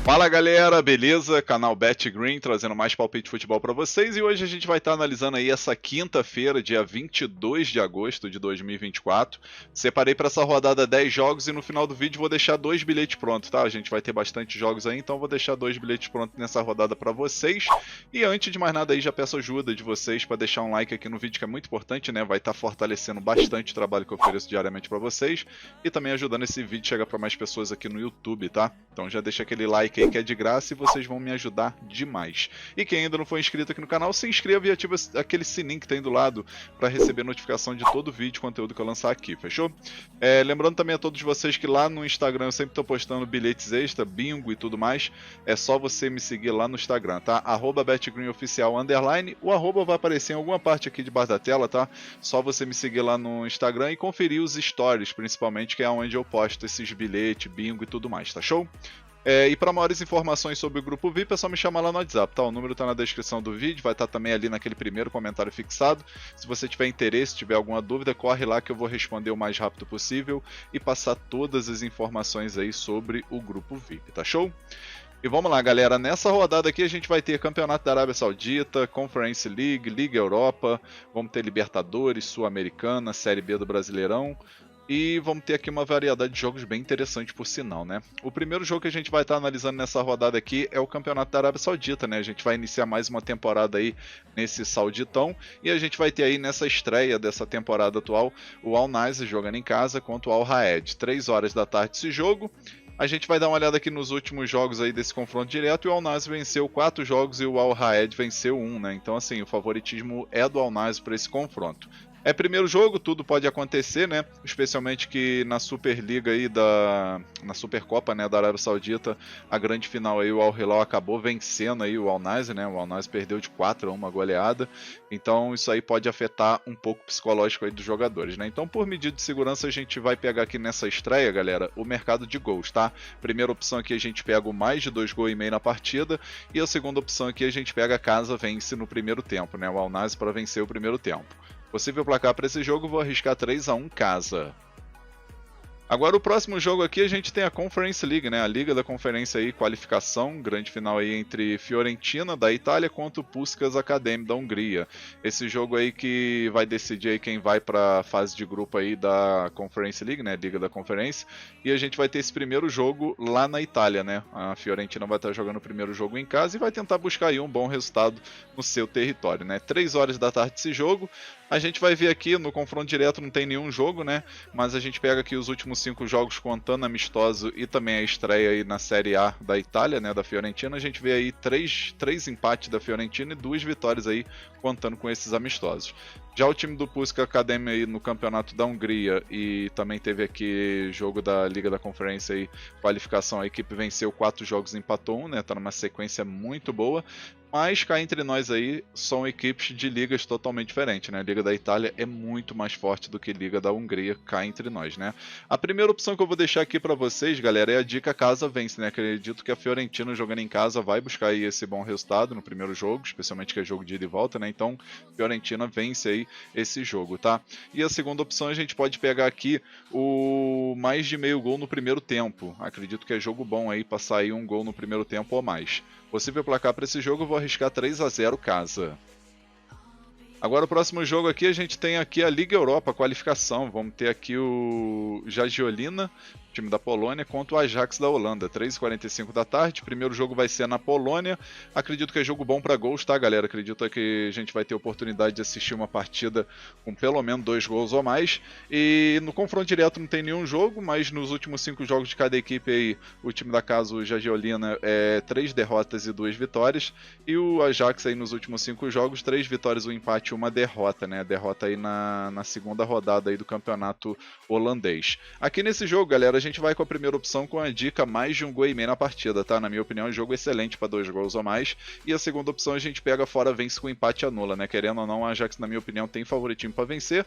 Fala galera, beleza? Canal BetGreen trazendo mais palpite de futebol para vocês, e hoje a gente vai estar analisando aí essa quinta-feira, dia 22 de agosto de 2024. Separei para essa rodada 10 jogos e no final do vídeo vou deixar 2 bilhetes prontos, tá? A gente vai ter bastante jogos aí, então vou deixar 2 bilhetes prontos nessa rodada para vocês. E antes de mais nada aí, já peço ajuda de vocês para deixar um like aqui no vídeo, que é muito importante, né? Vai estar fortalecendo bastante o trabalho que eu ofereço diariamente para vocês e também ajudando esse vídeo a chegar para mais pessoas aqui no YouTube, tá? Então já deixa aquele like aí que é de graça e vocês vão me ajudar demais. E quem ainda não for inscrito aqui no canal, se inscreva e ativa aquele sininho que tem do lado para receber notificação de todo vídeo, conteúdo que eu lançar aqui, fechou? Lembrando também a todos vocês que lá no Instagram eu sempre estou postando bilhetes extra, bingo e tudo mais. É só você me seguir lá no Instagram, tá? @betgreenoficial_, o arroba vai aparecer em alguma parte aqui debaixo da tela, tá? Só você me seguir lá no Instagram e conferir os stories, principalmente, que é onde eu posto esses bilhetes, bingo e tudo mais, tá show? E para maiores informações sobre o grupo VIP é só me chamar lá no WhatsApp, tá? O número está na descrição do vídeo, vai estar também ali naquele primeiro comentário fixado. Se você tiver interesse, tiver alguma dúvida, corre lá que eu vou responder o mais rápido possível e passar todas as informações aí sobre o grupo VIP, tá show? E vamos lá, galera, nessa rodada aqui a gente vai ter Campeonato da Arábia Saudita, Conference League, Liga Europa, vamos ter Libertadores, Sul-Americana, Série B do Brasileirão. E vamos ter aqui uma variedade de jogos bem interessante por sinal, né? O primeiro jogo que a gente vai estar analisando nessa rodada aqui é o Campeonato da Arábia Saudita, né? A gente vai iniciar mais uma temporada aí nesse Sauditão e a gente vai ter aí nessa estreia dessa temporada atual o Al Nassr jogando em casa contra o Al Raed. 3 horas da tarde esse jogo. A gente vai dar uma olhada aqui nos últimos jogos aí desse confronto direto e o Al Nassr venceu 4 jogos e o Al Raed venceu 1, né? Então assim, o favoritismo é do Al Nassr para esse confronto. É primeiro jogo, tudo pode acontecer, né? Especialmente que na Superliga aí na Supercopa, né, da Arábia Saudita, a grande final aí o Al Hilal acabou vencendo aí o Al Nassr, né? O Al Nassr perdeu de 4 a 1, goleada. Então isso aí pode afetar um pouco o psicológico aí dos jogadores, né? Então por medida de segurança a gente vai pegar aqui nessa estreia, galera, o mercado de gols, tá? Primeira opção aqui a gente pega o mais de 2,5 gols na partida e a segunda opção aqui a gente pega a casa vence no primeiro tempo, né? O Al Nassr para vencer o primeiro tempo. Possível placar para esse jogo, vou arriscar 3 a 1 casa. Agora o próximo jogo aqui a gente tem a Conference League, né? A Liga da Conferência aí, qualificação, grande final aí entre Fiorentina da Itália contra o Puskás Akademi da Hungria. Esse jogo aí que vai decidir aí quem vai para a fase de grupo aí da Conference League, né? Liga da Conferência. E a gente vai ter esse primeiro jogo lá na Itália, né? A Fiorentina vai estar jogando o primeiro jogo em casa e vai tentar buscar aí um bom resultado no seu território, né? 3 horas da tarde esse jogo. A gente vai ver aqui no confronto direto não tem nenhum jogo, né? Mas a gente pega aqui os últimos 5 jogos contando amistoso e também a estreia aí na Série A da Itália, né? Da Fiorentina. A gente vê aí 3 empates da Fiorentina e 2 vitórias aí contando com esses amistosos. Já o time do Puskás Akademi aí no campeonato da Hungria e também teve aqui jogo da Liga da Conferência aí, qualificação, a equipe venceu 4 jogos e empatou 1, né? Tá numa sequência muito boa. Mas cá entre nós aí são equipes de ligas totalmente diferentes, né? A Liga da Itália é muito mais forte do que a Liga da Hungria, cá entre nós, né? A primeira opção que eu vou deixar aqui para vocês, galera, é a dica casa vence, né? Acredito que a Fiorentina jogando em casa vai buscar aí esse bom resultado no primeiro jogo, especialmente que é jogo de ida e volta, né? Então, Fiorentina vence aí esse jogo, tá? E a segunda opção a gente pode pegar aqui o mais de meio gol no primeiro tempo. Acredito que é jogo bom aí para sair um gol no primeiro tempo ou mais. Possível placar para esse jogo, eu vou arriscar 3 a 0 casa. Agora o próximo jogo aqui, a gente tem aqui a Liga Europa, a qualificação. Vamos ter aqui o Jagiellona, time da Polônia, contra o Ajax da Holanda, 3h45 da tarde. Primeiro jogo vai ser na Polônia. Acredito que é jogo bom para gols, tá, galera? Acredito que a gente vai ter oportunidade de assistir uma partida com pelo menos 2 gols ou mais. E no confronto direto não tem nenhum jogo, mas nos últimos 5 jogos de cada equipe aí, o time da casa, o Jagiellona, 3 derrotas e 2 vitórias. E o Ajax aí nos últimos 5 jogos, 3 vitórias, um empate e uma derrota, né? Derrota aí na segunda rodada aí do campeonato holandês. Aqui nesse jogo, galera, a gente vai com a primeira opção com a dica mais de um gol e meio na partida, tá? Na minha opinião, é um jogo excelente para 2 gols ou mais. E a segunda opção a gente pega fora, vence com empate e anula, né? Querendo ou não, a Ajax, na minha opinião, tem favoritismo para vencer,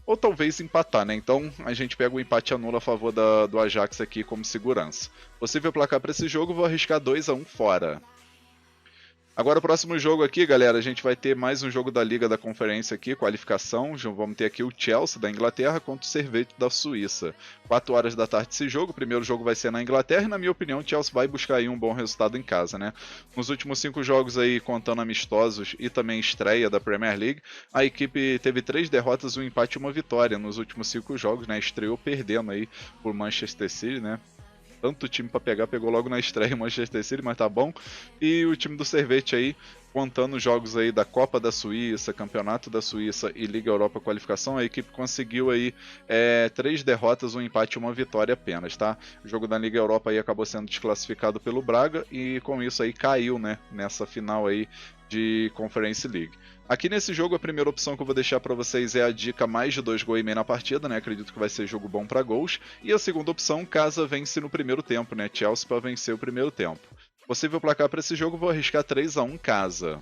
ou talvez empatar, né? Então a gente pega o empate e anula a favor do Ajax aqui como segurança. Possível placar para esse jogo, vou arriscar 2-1 fora. Agora o próximo jogo aqui, galera, a gente vai ter mais um jogo da Liga da Conferência aqui, qualificação. Vamos ter aqui o Chelsea da Inglaterra contra o Servette da Suíça. 4 horas da tarde esse jogo, o primeiro jogo vai ser na Inglaterra e na minha opinião o Chelsea vai buscar aí um bom resultado em casa, né? Nos últimos 5 jogos aí, contando amistosos e também estreia da Premier League, a equipe teve 3 derrotas, um empate e uma vitória nos últimos 5 jogos, né? Estreou perdendo aí por Manchester City, né? Tanto time para pegar, pegou logo na estreia o Manchester City, mas tá bom. E o time do Servette aí, contando jogos aí da Copa da Suíça, Campeonato da Suíça e Liga Europa Qualificação, a equipe conseguiu aí 3 derrotas, um empate e uma vitória apenas, tá? O jogo da Liga Europa aí acabou sendo desclassificado pelo Braga e com isso aí caiu, né, nessa final aí de Conference League. Aqui nesse jogo, a primeira opção que eu vou deixar para vocês é a dica mais de 2 gols e meio na partida, né? Acredito que vai ser jogo bom para gols. E a segunda opção, casa vence no primeiro tempo, né? Chelsea para vencer o primeiro tempo. Possível placar para esse jogo, vou arriscar 3-1 casa.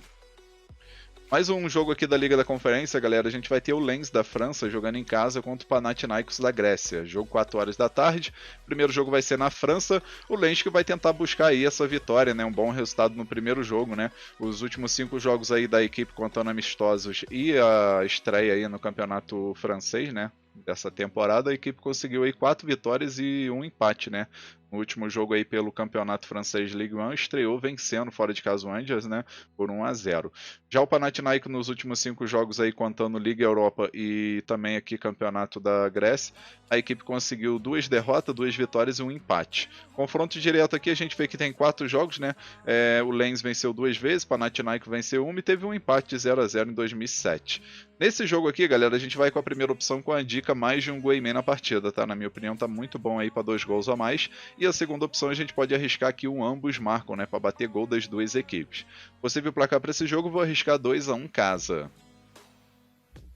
Mais um jogo aqui da Liga da Conferência, galera. A gente vai ter o Lens da França jogando em casa contra o Panathinaikos da Grécia. Jogo 4 horas da tarde. Primeiro jogo vai ser na França. O Lens que vai tentar buscar aí essa vitória, né? Um bom resultado no primeiro jogo, né? Os últimos 5 jogos aí da equipe contando amistosos e a estreia aí no campeonato francês, né? Dessa temporada, a equipe conseguiu aí 4 vitórias e um empate, né? No último jogo aí pelo campeonato francês Ligue 1, estreou vencendo fora de casa o Angers, né? Por 1-0. Já o Panathinaikos nos últimos 5 jogos aí, contando Liga Europa e também aqui campeonato da Grécia, a equipe conseguiu 2 derrotas, 2 vitórias e um empate. Confronto direto aqui, a gente vê que tem 4 jogos, né? O Lens venceu 2 vezes, o Panathinaikos venceu 1 e teve um empate de 0-0 em 2007. Nesse jogo aqui, galera, a gente vai com a primeira opção com a dica mais de um gol e meio na partida, tá? Na minha opinião, tá muito bom aí para 2 gols a mais. E a segunda opção a gente pode arriscar aqui um ambos marcam, né? Para bater gol das duas equipes. Possível placar para esse jogo, vou arriscar 2-1 casa.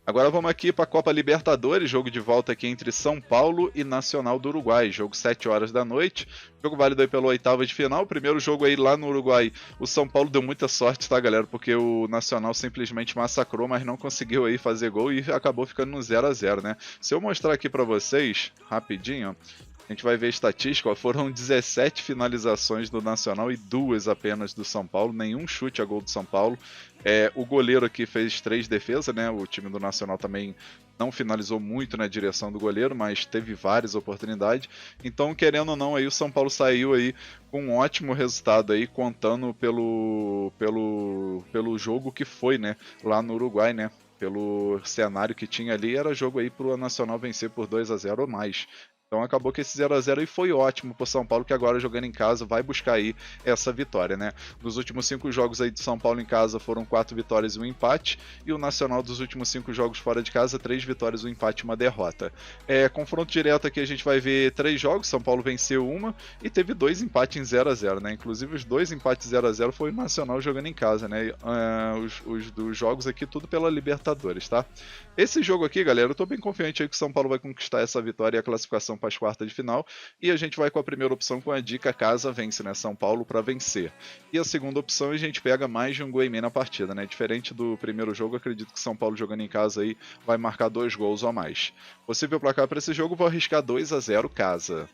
Agora vamos aqui para a Copa Libertadores, jogo de volta aqui entre São Paulo e Nacional do Uruguai, jogo 7 horas da noite, jogo válido aí pela oitava de final. Primeiro jogo aí lá no Uruguai, o São Paulo deu muita sorte, tá, galera, porque o Nacional simplesmente massacrou, mas não conseguiu aí fazer gol e acabou ficando no 0-0, né? Se eu mostrar aqui para vocês, rapidinho, ó, a gente vai ver a estatística, ó, foram 17 finalizações do Nacional e 2 apenas do São Paulo, nenhum chute a gol do São Paulo. O goleiro aqui fez 3 defesas, né? O time do Nacional também não finalizou muito na direção do goleiro, mas teve várias oportunidades. Então, querendo ou não, aí o São Paulo saiu aí com um ótimo resultado aí, contando pelo jogo que foi, né? Lá no Uruguai, né? Pelo cenário que tinha ali, era jogo aí para o Nacional vencer por 2-0 ou mais. Então acabou que esse 0-0 aí foi ótimo pro São Paulo, que agora jogando em casa vai buscar aí essa vitória, né? Nos últimos 5 jogos aí do São Paulo em casa foram 4 vitórias e um empate, e o Nacional dos últimos 5 jogos fora de casa, 3 vitórias, um empate e uma derrota. Confronto direto aqui a gente vai ver 3 jogos, São Paulo venceu uma e teve 2 empates em 0-0, né? Inclusive os 2 empates 0-0 foi o Nacional jogando em casa, né? Os dos jogos aqui tudo pela Libertadores, tá? Esse jogo aqui, galera, eu tô bem confiante aí que o São Paulo vai conquistar essa vitória e a classificação para as quartas de final, e a gente vai com a primeira opção com a dica casa vence, né? São Paulo para vencer. E a segunda opção a gente pega mais de um gol e meio na partida, né? Diferente do primeiro jogo, acredito que São Paulo jogando em casa aí vai marcar 2 gols ou mais. Possível placar para esse jogo, vou arriscar 2-0 casa.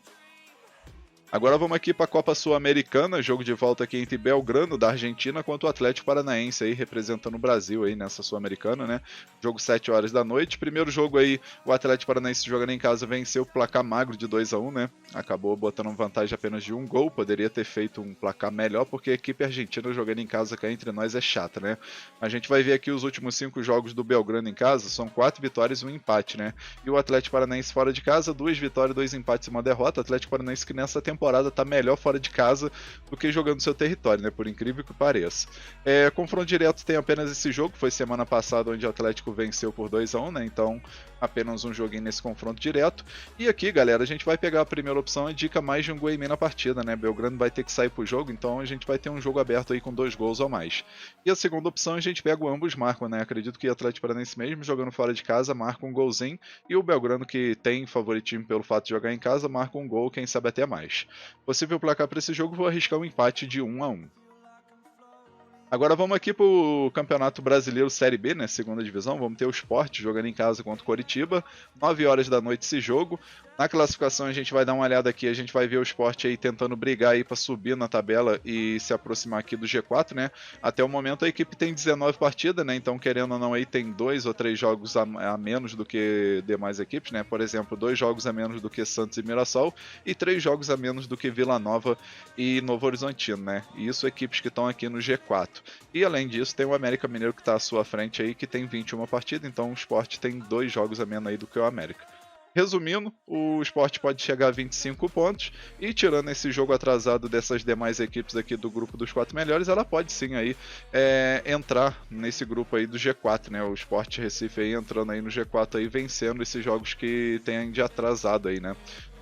Agora vamos aqui para a Copa Sul-Americana, jogo de volta aqui entre Belgrano, da Argentina, contra o Atlético Paranaense, aí, representando o Brasil aí nessa Sul-Americana, né? Jogo 7 horas da noite. Primeiro jogo aí, o Atlético Paranaense jogando em casa venceu o placar magro de 2-1, né? Acabou botando vantagem apenas de um gol, poderia ter feito um placar melhor, porque a equipe argentina jogando em casa cá entre nós é chata, né? A gente vai ver aqui os últimos 5 jogos do Belgrano em casa, são 4 vitórias e um empate, né? E o Atlético Paranaense fora de casa, 2 vitórias, 2 empates e uma derrota. Atlético Paranaense que nessa temporada temporada tá melhor fora de casa do que jogando no seu território, né? Por incrível que pareça. Confronto direto tem apenas esse jogo, foi semana passada onde o Atlético venceu por 2-1, né? Então apenas um joguinho nesse confronto direto. E aqui, galera, a gente vai pegar a primeira opção, a dica mais de um gol e meio na partida, né? Belgrano vai ter que sair pro jogo, então a gente vai ter um jogo aberto aí com 2 gols ou mais. E a segunda opção a gente pega o ambos marcam, né? Acredito que o Atlético Paranaense mesmo jogando fora de casa marca um golzinho e o Belgrano, que tem favoritismo pelo fato de jogar em casa, marca um gol, quem sabe até mais. Possível placar para esse jogo, vou arriscar um empate de 1-1. Agora vamos aqui para o Campeonato Brasileiro Série B, né, segunda divisão. Vamos ter o Sport jogando em casa contra o Coritiba, 9 horas da noite esse jogo. Na classificação a gente vai dar uma olhada aqui, a gente vai ver o Sport aí tentando brigar aí para subir na tabela e se aproximar aqui do G4, né? Até o momento a equipe tem 19 partidas, né? Então querendo ou não aí tem 2 ou 3 jogos a menos do que demais equipes, né? Por exemplo, 2 jogos a menos do que Santos e Mirassol e 3 jogos a menos do que Vila Nova e Novo Horizontino, né? E isso equipes que estão aqui no G4. E além disso tem o América Mineiro que está à sua frente aí, que tem 21 partidas, então o Sport tem 2 jogos a menos aí do que o América. Resumindo, o Sport pode chegar a 25 pontos e tirando esse jogo atrasado dessas demais equipes aqui do grupo dos 4 melhores, ela pode sim aí entrar nesse grupo aí do G4, né? O Sport Recife aí entrando aí no G4 aí, vencendo esses jogos que tem de atrasado aí, né?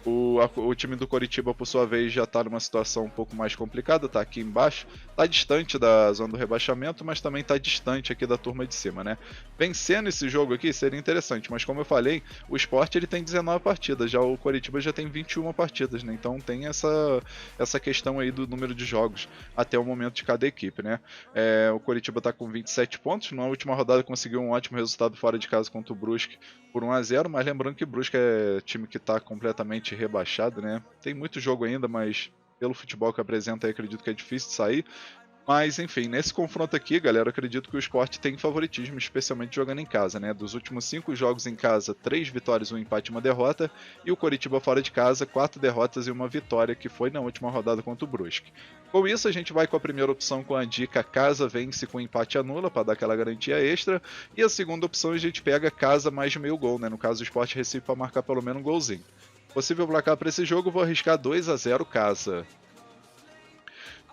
O time do Coritiba, por sua vez, já está numa situação um pouco mais complicada, está aqui embaixo, está distante da zona do rebaixamento, mas também está distante aqui da turma de cima, né? Vencendo esse jogo aqui seria interessante, mas como eu falei, o Sport ele tem 19 partidas, já o Coritiba já tem 21 partidas, né? Então tem essa questão aí do número de jogos até o momento de cada equipe, né? O Coritiba está com 27 pontos, na última rodada conseguiu um ótimo resultado fora de casa contra o Brusque por 1-0, mas lembrando que o Brusque é time que está completamente rebaixado, né? Tem muito jogo ainda, mas pelo futebol que apresenta aí, acredito que é difícil de sair. Mas, enfim, nesse confronto aqui, galera, eu acredito que o Sport tem favoritismo, especialmente jogando em casa, né? Dos últimos 5 jogos em casa, 3 vitórias, 1 empate e 1 derrota. E o Coritiba fora de casa, 4 derrotas e 1 vitória, que foi na última rodada contra o Brusque. Com isso, a gente vai com a primeira opção com a dica casa vence com empate anula, para dar aquela garantia extra. E a segunda opção a gente pega casa mais de meio gol, né? No caso, o Sport Recife para marcar pelo menos um golzinho. Possível placar para esse jogo, vou arriscar 2-0 casa.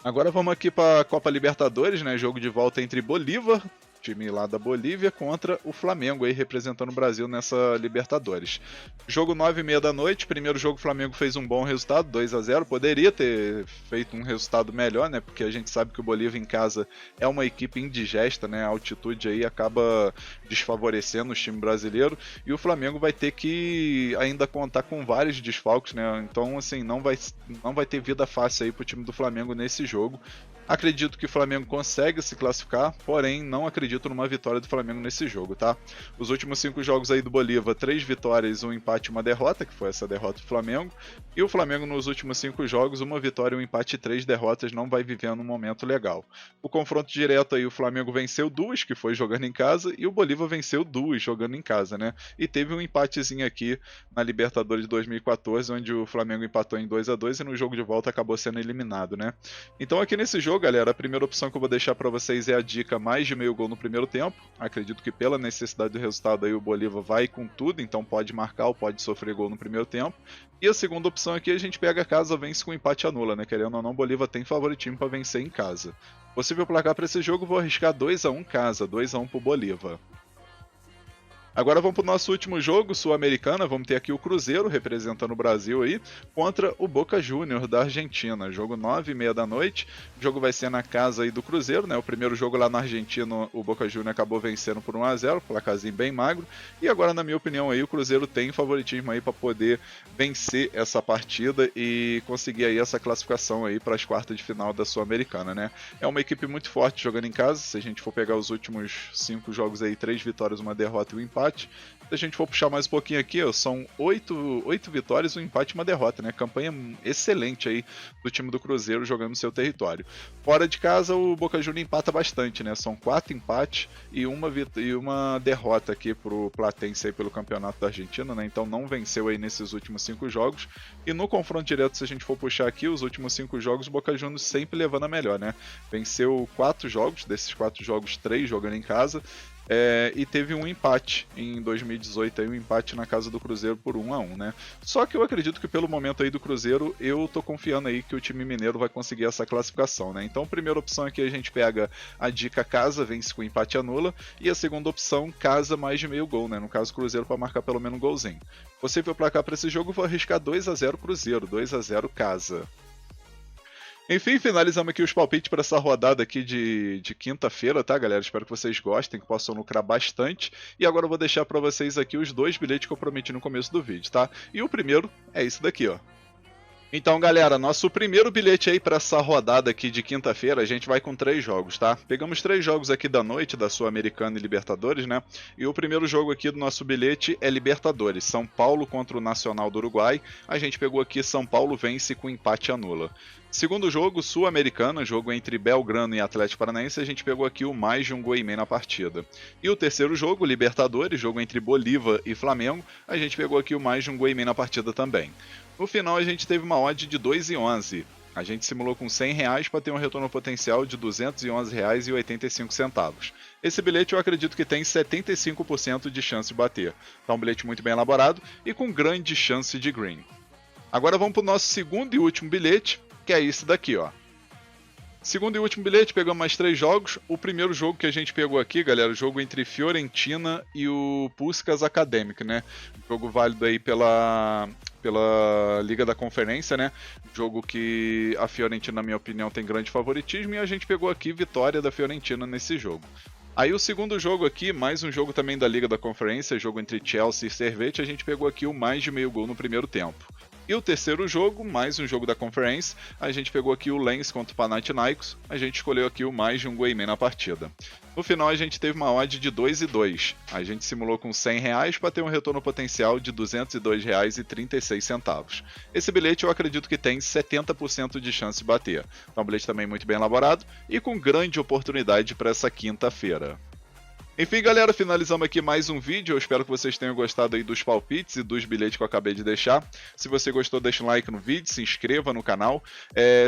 Agora vamos aqui para a Copa Libertadores, né? Jogo de volta entre Bolívar, time lá da Bolívia, contra o Flamengo aí representando o Brasil nessa Libertadores. Jogo 9h30 da noite, primeiro jogo o Flamengo fez um bom resultado, 2-0, poderia ter feito um resultado melhor, né? Porque a gente sabe que o Bolívia em casa é uma equipe indigesta, né? A altitude aí acaba desfavorecendo o time brasileiro e o Flamengo vai ter que ainda contar com vários desfalques, né? Então, assim, não vai ter vida fácil aí pro time do Flamengo nesse jogo. Acredito que o Flamengo consegue se classificar, porém não acredito numa vitória do Flamengo nesse jogo, tá? Os últimos 5 jogos aí do Bolívar, 3 vitórias, 1 empate e 1 derrota, que foi essa derrota do Flamengo. E o Flamengo nos últimos 5 jogos, 1 vitória, 1 empate e 3 derrotas, não vai vivendo um momento legal. O confronto direto aí, o Flamengo venceu 2, que foi jogando em casa, e o Bolívar venceu 2, jogando em casa, né? E teve um empatezinho aqui na Libertadores de 2014, onde o Flamengo empatou em 2-2 e no jogo de volta acabou sendo eliminado, né? Então aqui nesse jogo, galera, a primeira opção que eu vou deixar para vocês é a dica mais de meio gol no primeiro tempo. Acredito que pela necessidade do resultado aí o Bolívar vai com tudo, então pode marcar ou pode sofrer gol no primeiro tempo. E a segunda opção aqui a gente pega casa vence com empate anula, né? Querendo ou não, o Bolívar tem favoritismo para vencer em casa. Possível placar para esse jogo, vou arriscar 2-1 casa, 2-1 pro Bolívar. Agora vamos para o nosso último jogo, Sul-Americana. Vamos ter aqui o Cruzeiro representando o Brasil aí contra o Boca Juniors da Argentina. Jogo 9h30 da noite. O jogo vai ser na casa aí do Cruzeiro, né? O primeiro jogo lá na Argentina, o Boca Juniors acabou vencendo por 1-0, placarzinho bem magro. E agora, na minha opinião, aí o Cruzeiro tem favoritismo aí para poder vencer essa partida e conseguir aí essa classificação aí para as quartas de final da Sul-Americana, né? É uma equipe muito forte jogando em casa. Se a gente for pegar os últimos 5 jogos aí, 3 vitórias, 1 derrota e 1 empate. Se a gente for puxar mais um pouquinho aqui, ó, são 8 vitórias, 1 empate e 1 derrota, né? Campanha excelente aí do time do Cruzeiro jogando no seu território. Fora de casa, o Boca Juniors empata bastante, né? São 4 empates e uma derrota aqui pro Platense aí pelo Campeonato da Argentina, né? Então não venceu aí nesses últimos 5 jogos. E no confronto direto, se a gente for puxar aqui, os últimos 5 jogos, o Boca Juniors sempre levando a melhor, né? Venceu 4 jogos, desses 4 jogos, 3 jogando em casa. e teve um empate em 2018, aí um empate na casa do Cruzeiro por 1-1, né? Só que eu acredito que pelo momento aí do Cruzeiro, eu tô confiando aí que o time mineiro vai conseguir essa classificação, né? Então, a primeira opção aqui a gente pega a dica casa, vence com empate anula, e a segunda opção, casa mais de meio gol, né? No caso, o Cruzeiro para marcar pelo menos um golzinho. Possível placar para esse jogo, vou arriscar 2-0 Cruzeiro, 2-0 casa. Enfim, finalizamos aqui os palpites para essa rodada aqui de quinta-feira, tá, galera? Espero que vocês gostem, que possam lucrar bastante. E agora eu vou deixar para vocês aqui os 2 bilhetes que eu prometi no começo do vídeo, tá? E o primeiro é esse daqui, ó. Então, galera, nosso primeiro bilhete aí para essa rodada aqui de quinta-feira, a gente vai com 3 jogos, tá? Pegamos 3 jogos aqui da noite, da Sul-Americana e Libertadores, né? E o primeiro jogo aqui do nosso bilhete é Libertadores, São Paulo contra o Nacional do Uruguai. A gente pegou aqui São Paulo vence com empate anula. Segundo jogo, Sul-Americana, jogo entre Belgrano e Atlético Paranaense, a gente pegou aqui o mais de um gol e meio na partida. E o terceiro jogo, Libertadores, jogo entre Bolívar e Flamengo, a gente pegou aqui o mais de um gol e meio na partida também. No final a gente teve uma odd de 2,11. A gente simulou com R$100 para ter um retorno potencial de R$211,85. Esse bilhete eu acredito que tem 75% de chance de bater. Tá um bilhete muito bem elaborado e com grande chance de green. Agora vamos para o nosso segundo e último bilhete, que é esse daqui, ó. Segundo e último bilhete, pegamos mais 3 jogos. O primeiro jogo que a gente pegou aqui, galera, o jogo entre Fiorentina e o Puskás Academic, né? Jogo válido aí pela Liga da Conferência, né? Jogo que a Fiorentina, na minha opinião, tem grande favoritismo e a gente pegou aqui vitória da Fiorentina nesse jogo. Aí o segundo jogo aqui, mais um jogo também da Liga da Conferência, jogo entre Chelsea e Servette, a gente pegou aqui o mais de meio gol no primeiro tempo. E o terceiro jogo, mais um jogo da Conference, a gente pegou aqui o Lens contra o Panathinaikos, a gente escolheu aqui o mais de um gol e meio na partida. No final a gente teve uma odd de 2,2. A gente simulou com R$100 para ter um retorno potencial de R$202,36. Esse bilhete eu acredito que tem 70% de chance de bater. É um bilhete também muito bem elaborado e com grande oportunidade para essa quinta-feira. Enfim, galera, finalizamos aqui mais um vídeo. Eu espero que vocês tenham gostado aí dos palpites e dos bilhetes que eu acabei de deixar. Se você gostou, deixa um like no vídeo, se inscreva no canal.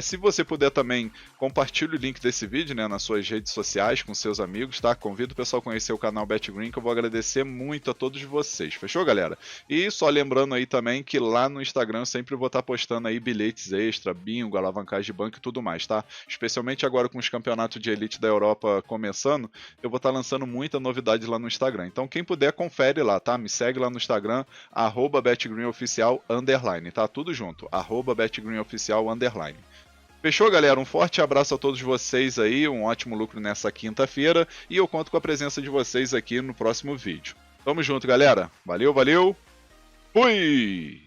Se você puder também, compartilhe o link desse vídeo, né, nas suas redes sociais, com seus amigos, tá? Convido o pessoal a conhecer o canal BetGreen, que eu vou agradecer muito a todos vocês. Fechou, galera? E só lembrando aí também que lá no Instagram eu sempre vou estar postando aí bilhetes extra, bingo, alavancagem de banco e tudo mais, tá? Especialmente agora com os campeonatos de elite da Europa começando, eu vou estar lançando muita novidade lá no Instagram. Então quem puder, confere lá, tá? Me segue lá no Instagram, @BetGreenOficial_, tá? Tudo junto, @BetGreenOficial_. Fechou, galera? Um forte abraço a todos vocês aí, um ótimo lucro nessa quinta-feira e eu conto com a presença de vocês aqui no próximo vídeo. Tamo junto, galera. Valeu, valeu. Fui!